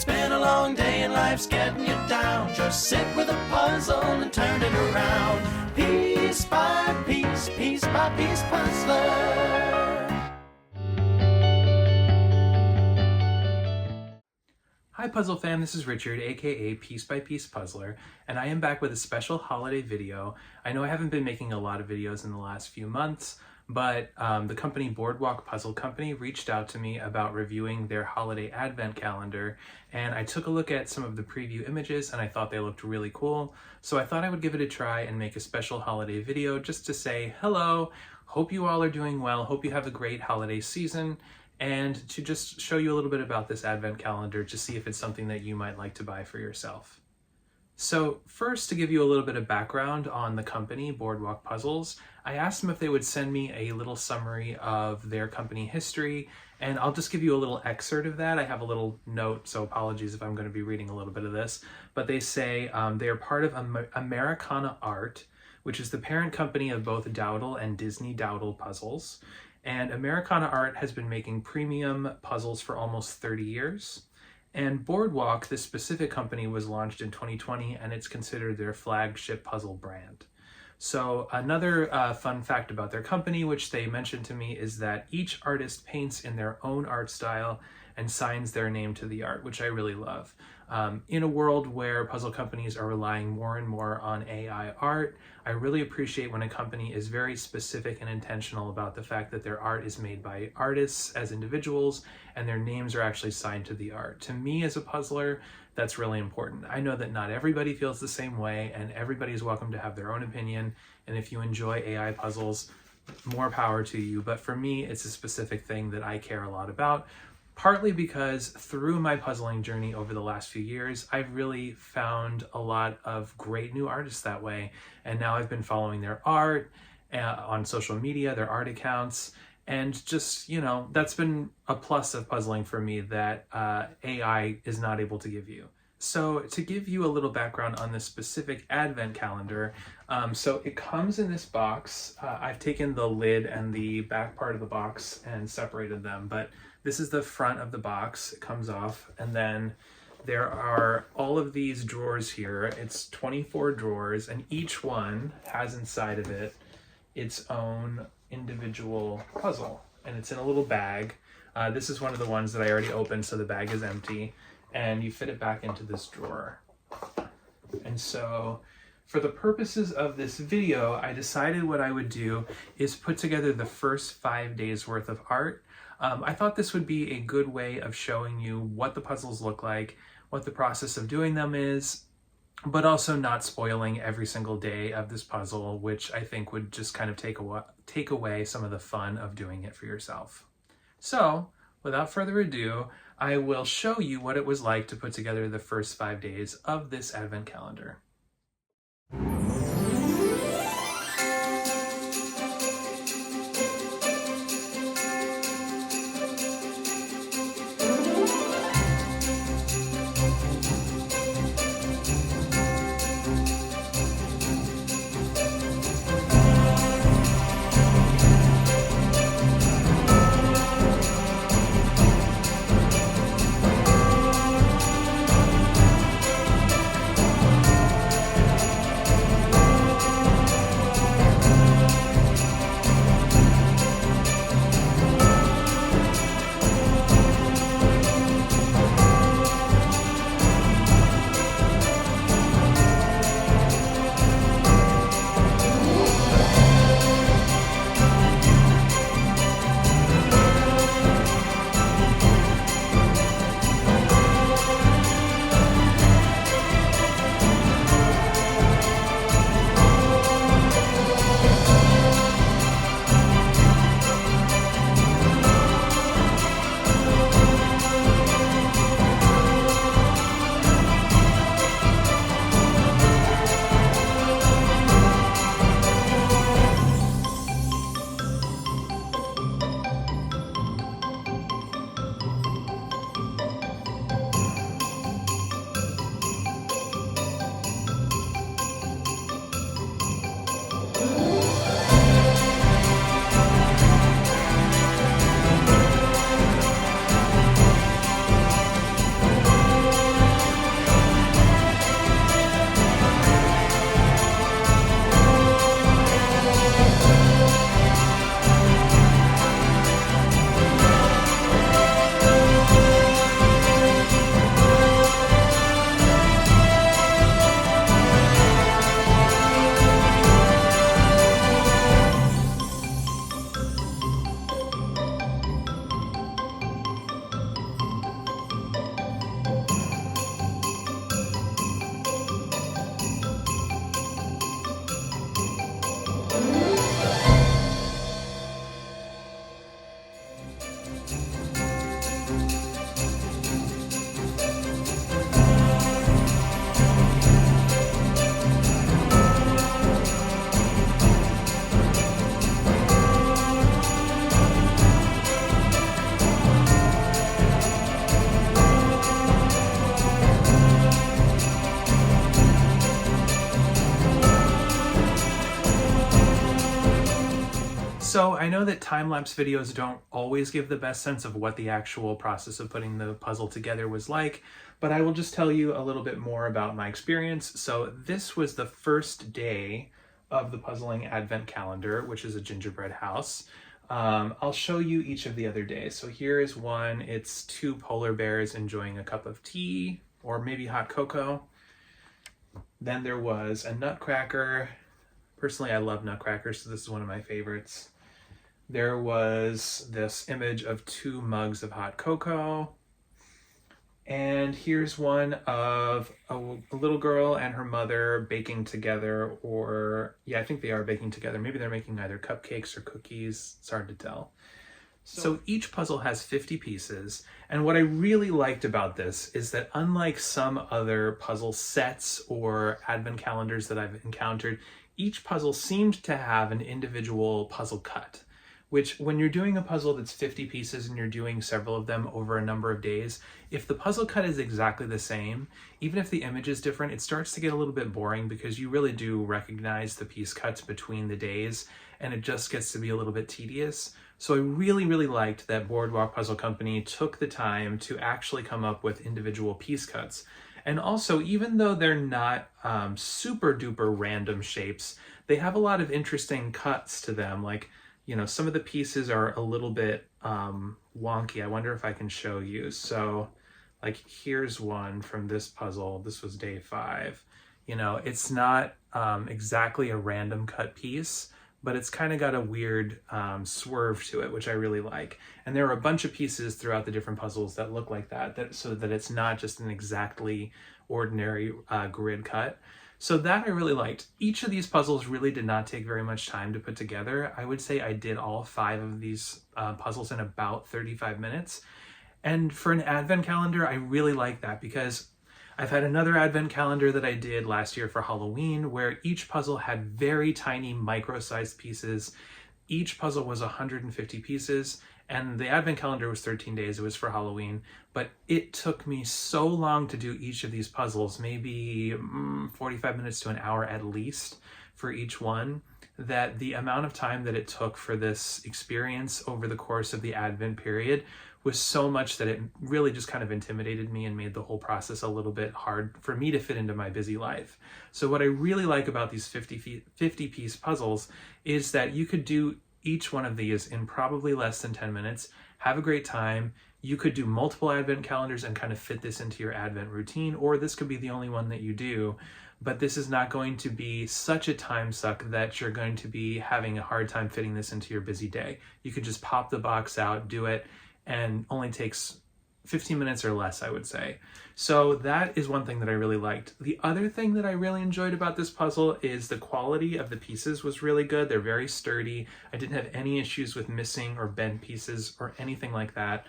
It's been a long day and life's getting you down. Just sit with a puzzle and turn it around. Piece by piece, piece by piece puzzler. Hi Puzzle fam, this is Richard, aka Piece by Piece Puzzler, and I am back with a special holiday video. I know I haven't been making a lot of videos in the last few months, but the company Boardwalk Puzzle Company reached out to me about reviewing their holiday advent calendar, and I took a look at some of the preview images and I thought they looked really cool, so I thought I would give it a try and make a special holiday video just to say hello, hope you all are doing well, hope you have a great holiday season, and to just show you a little bit about this advent calendar to see if it's something that you might like to buy for yourself. So first, to give you a little bit of background on the company, Boardwalk Puzzles, I asked them if they would send me a little summary of their company history, and I'll just give you a little excerpt of that. I have a little note, so apologies if I'm going to be reading a little bit of this, but they say they are part of Americana Art, which is the parent company of both Dowdle and Disney Dowdle Puzzles, and Americana Art has been making premium puzzles for almost 30 years. And Boardwalk, this specific company, was launched in 2020 and it's considered their flagship puzzle brand. So another fun fact about their company, which they mentioned to me, is that each artist paints in their own art style and signs their name to the art, which I really love. In a world where puzzle companies are relying more and more on AI art, I really appreciate when a company is very specific and intentional about the fact that their art is made by artists as individuals and their names are actually signed to the art. To me as a puzzler, that's really important. I know that not everybody feels the same way and everybody's welcome to have their own opinion, and if you enjoy AI puzzles, more power to you, but for me it's a specific thing that I care a lot about. Partly because through my puzzling journey over the last few years, I've really found a lot of great new artists that way. And now I've been following their art on social media, their art accounts, and just, you know, that's been a plus of puzzling for me that AI is not able to give you. So to give you a little background on this specific advent calendar, so it comes in this box. I've taken the lid and the back part of the box and separated them, but this is the front of the box. It comes off, and then there are all of these drawers here. It's 24 drawers, and each one has inside of it its own individual puzzle, and it's in a little bag. This is one of the ones that I already opened, so the bag is empty, and you fit it back into this drawer. And so for the purposes of this video, I decided what I would do is put together the first 5 days worth of art. I thought this would be a good way of showing you what the puzzles look like, what the process of doing them is, but also not spoiling every single day of this puzzle, which I think would just kind of take away some of the fun of doing it for yourself. So, without further ado, I will show you what it was like to put together the first 5 days of this advent calendar. So I know that time-lapse videos don't always give the best sense of what the actual process of putting the puzzle together was like, but I will just tell you a little bit more about my experience. So this was the first day of the Puzzling Advent Calendar, which is a gingerbread house. I'll show you each of the other days. So here is one. It's 2 polar bears enjoying a cup of tea or maybe hot cocoa. Then there was a nutcracker. Personally, I love nutcrackers, so this is one of my favorites. There was this image of 2 mugs of hot cocoa. And here's one of a little girl and her mother baking together, or yeah, I think they are baking together. Maybe they're making either cupcakes or cookies. It's hard to tell. So each puzzle has 50 pieces, and what I really liked about this is that unlike some other puzzle sets or advent calendars that I've encountered, each puzzle seemed to have an individual puzzle cut, which when you're doing a puzzle that's 50 pieces and you're doing several of them over a number of days, if the puzzle cut is exactly the same, even if the image is different, it starts to get a little bit boring because you really do recognize the piece cuts between the days, and it just gets to be a little bit tedious. So I really, really liked that Boardwalk Puzzle Company took the time to actually come up with individual piece cuts. And also, even though they're not super duper random shapes, they have a lot of interesting cuts to them. Like, you know, some of the pieces are a little bit wonky. I wonder if I can show you. So like, here's one from this puzzle. This was day 5. You know, it's not exactly a random cut piece, but it's kind of got a weird swerve to it, which I really like. And there are a bunch of pieces throughout the different puzzles that look like that, so that it's not just an exactly ordinary grid cut. So that I really liked. Each of these puzzles really did not take very much time to put together. I would say I did all 5 of these puzzles in about 35 minutes. And for an advent calendar, I really like that because I've had another advent calendar that I did last year for Halloween where each puzzle had very tiny micro-sized pieces. Each puzzle was 150 pieces, and the advent calendar was 13 days. It was for Halloween, but it took me so long to do each of these puzzles, maybe 45 minutes to an hour at least for each one, that the amount of time that it took for this experience over the course of the advent period was so much that it really just kind of intimidated me and made the whole process a little bit hard for me to fit into my busy life. So what I really like about these 50 piece puzzles is that you could do each one of these in probably less than 10 minutes, have a great time. You could do multiple advent calendars and kind of fit this into your advent routine, or this could be the only one that you do. But this is not going to be such a time suck that you're going to be having a hard time fitting this into your busy day. You could just pop the box out, do it, and only takes 15 minutes or less, I would say. So that is one thing that I really liked. The other thing that I really enjoyed about this puzzle is the quality of the pieces was really good. They're very sturdy. I didn't have any issues with missing or bent pieces or anything like that.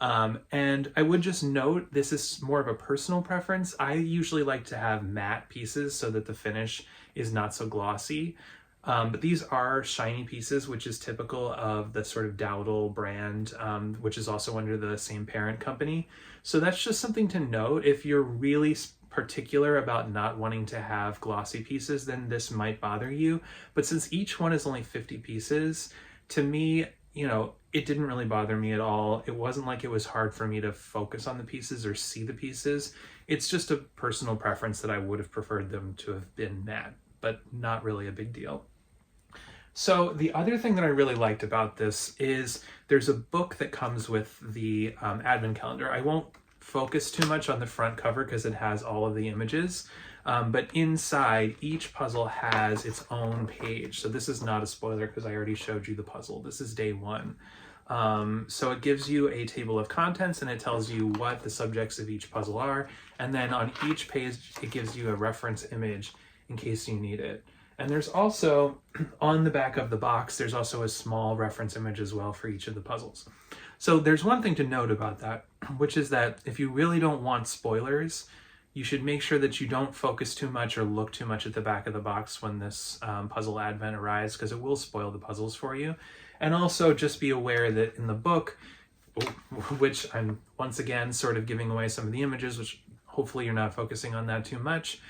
And I would just note, this is more of a personal preference. I usually like to have matte pieces so that the finish is not so glossy. But these are shiny pieces, which is typical of the sort of Dowdle brand, which is also under the same parent company. So that's just something to note. If you're really particular about not wanting to have glossy pieces, then this might bother you. But since each one is only 50 pieces, to me, you know, it didn't really bother me at all. It wasn't like it was hard for me to focus on the pieces or see the pieces. It's just a personal preference that I would have preferred them to have been matte, but not really a big deal. So the other thing that I really liked about this is there's a book that comes with the advent calendar. I won't focus too much on the front cover because it has all of the images, but inside each puzzle has its own page. So this is not a spoiler because I already showed you the puzzle. This is day 1. So it gives you a table of contents and it tells you what the subjects of each puzzle are. And then on each page, it gives you a reference image in case you need it. And there's also, on the back of the box, there's also a small reference image as well for each of the puzzles. So there's one thing to note about that, which is that if you really don't want spoilers, you should make sure that you don't focus too much or look too much at the back of the box when this puzzle advent arrives, because it will spoil the puzzles for you. And also just be aware that in the book, which I'm once again sort of giving away some of the images, which hopefully you're not focusing on that too much,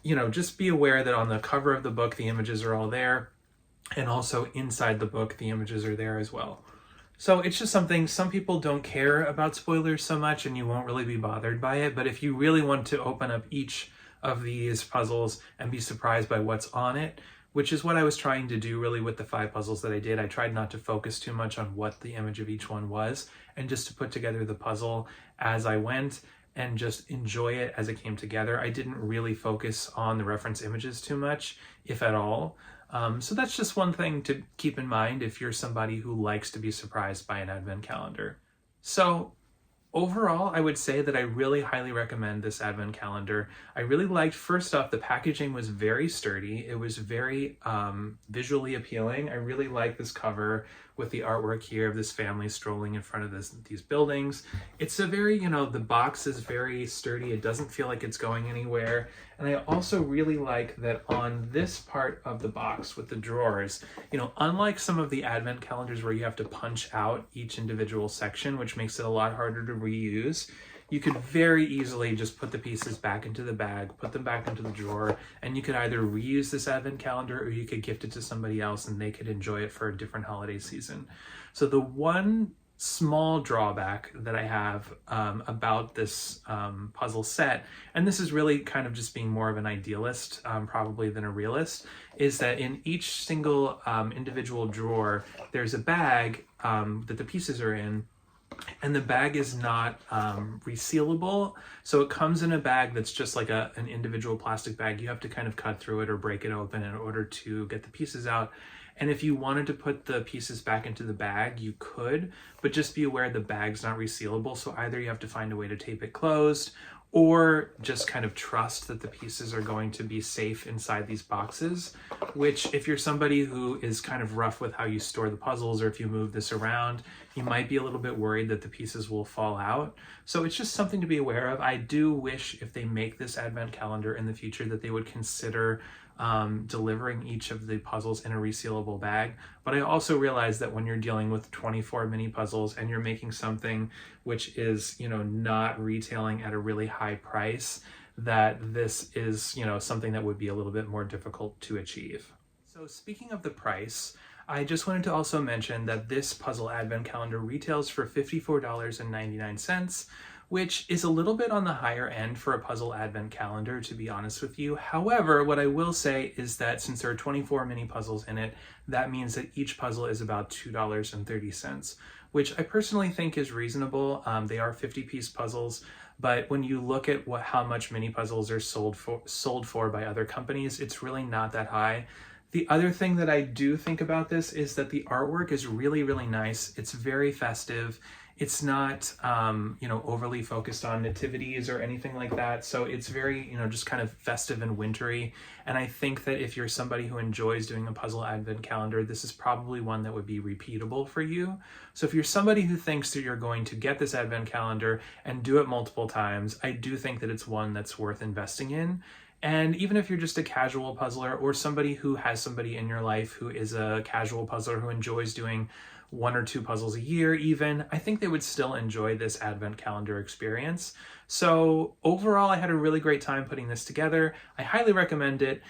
you know, just be aware that on the cover of the book, the images are all there. And also inside the book, the images are there as well. So it's just something, some people don't care about spoilers so much and you won't really be bothered by it. But if you really want to open up each of these puzzles and be surprised by what's on it, which is what I was trying to do really with the 5 puzzles that I did. I tried not to focus too much on what the image of each one was and just to put together the puzzle as I went and just enjoy it as it came together. I didn't really focus on the reference images too much, if at all. So that's just one thing to keep in mind if you're somebody who likes to be surprised by an advent calendar. So overall, I would say that I really highly recommend this advent calendar. I really liked, first off, the packaging was very sturdy. It was very visually appealing. I really like this cover with the artwork here of this family strolling in front of these buildings. It's a very, the box is very sturdy. It doesn't feel like it's going anywhere. And I also really like that on this part of the box with the drawers, unlike some of the advent calendars where you have to punch out each individual section, which makes it a lot harder to reuse, you could very easily just put the pieces back into the bag, put them back into the drawer, and you could either reuse this advent calendar or you could gift it to somebody else and they could enjoy it for a different holiday season. So the one small drawback that I have about this puzzle set, and this is really kind of just being more of an idealist probably than a realist, is that in each single individual drawer, there's a bag that the pieces are in, and the bag is not resealable. So it comes in a bag that's just like an individual plastic bag. You have to kind of cut through it or break it open in order to get the pieces out. And if you wanted to put the pieces back into the bag, you could, but just be aware the bag's not resealable. So either you have to find a way to tape it closed or just kind of trust that the pieces are going to be safe inside these boxes, which if you're somebody who is kind of rough with how you store the puzzles, or if you move this around, you might be a little bit worried that the pieces will fall out. So it's just something to be aware of. I do wish if they make this advent calendar in the future that they would consider delivering each of the puzzles in a resealable bag. But I also realize that when you're dealing with 24 mini puzzles and you're making something which is, not retailing at a really high price, that this is, something that would be a little bit more difficult to achieve. So speaking of the price, I just wanted to also mention that this puzzle advent calendar retails for $54.99, which is a little bit on the higher end for a puzzle advent calendar, to be honest with you. However, what I will say is that since there are 24 mini puzzles in it, that means that each puzzle is about $2.30, which I personally think is reasonable. They are 50-piece puzzles, but when you look at how much mini puzzles are sold for by other companies, it's really not that high. The other thing that I do think about this is that the artwork is really, really nice. It's very festive. It's not, overly focused on nativities or anything like that. So it's very, just kind of festive and wintry. And I think that if you're somebody who enjoys doing a puzzle advent calendar, this is probably one that would be repeatable for you. So if you're somebody who thinks that you're going to get this advent calendar and do it multiple times, I do think that it's one that's worth investing in. And even if you're just a casual puzzler or somebody who has somebody in your life who is a casual puzzler who enjoys doing 1 or 2 puzzles a year even, I think they would still enjoy this advent calendar experience. So overall, I had a really great time putting this together. I highly recommend it,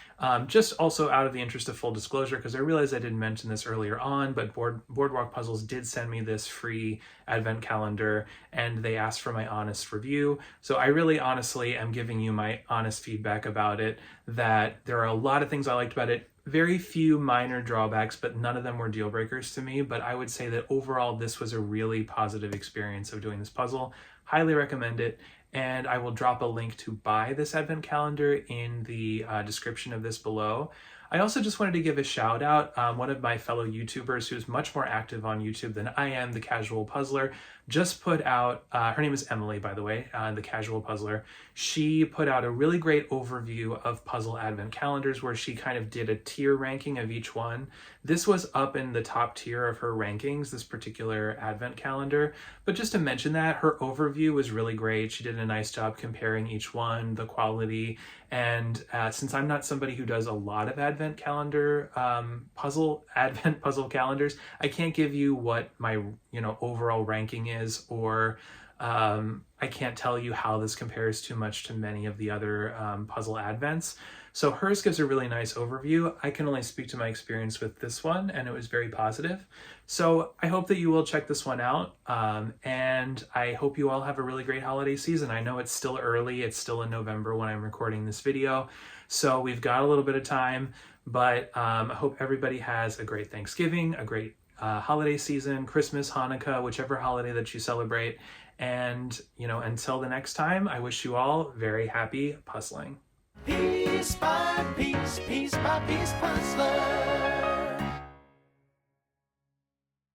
just also out of the interest of full disclosure, because I realized I didn't mention this earlier on, but Boardwalk Puzzles did send me this free advent calendar and they asked for my honest review. So I really honestly am giving you my honest feedback about it, that there are a lot of things I liked about it. Very few minor drawbacks, but none of them were deal breakers to me. But I would say that overall, this was a really positive experience of doing this puzzle. Highly recommend it. And I will drop a link to buy this advent calendar in the description of this below. I also just wanted to give a shout out. One of my fellow YouTubers who's much more active on YouTube than I am, The Casual Puzzler, just put out, her name is Emily, by the way, The Casual Puzzler. She put out a really great overview of puzzle advent calendars where she kind of did a tier ranking of each one. This was up in the top tier of her rankings, this particular advent calendar. But just to mention that, her overview was really great. She did a nice job comparing each one, the quality. And since I'm not somebody who does a lot of advent calendar advent puzzle calendars, I can't give you what my overall ranking is or I can't tell you how this compares too much to many of the other puzzle advents. So hers gives a really nice overview. I can only speak to my experience with this one, and it was very positive. So I hope that you will check this one out, and I hope you all have a really great holiday season. I know it's still early. It's still in November when I'm recording this video, so we've got a little bit of time, but I hope everybody has a great Thanksgiving, a great holiday season, Christmas, Hanukkah, whichever holiday that you celebrate. And, until the next time, I wish you all very happy puzzling. Piece by piece, piece by piece puzzler.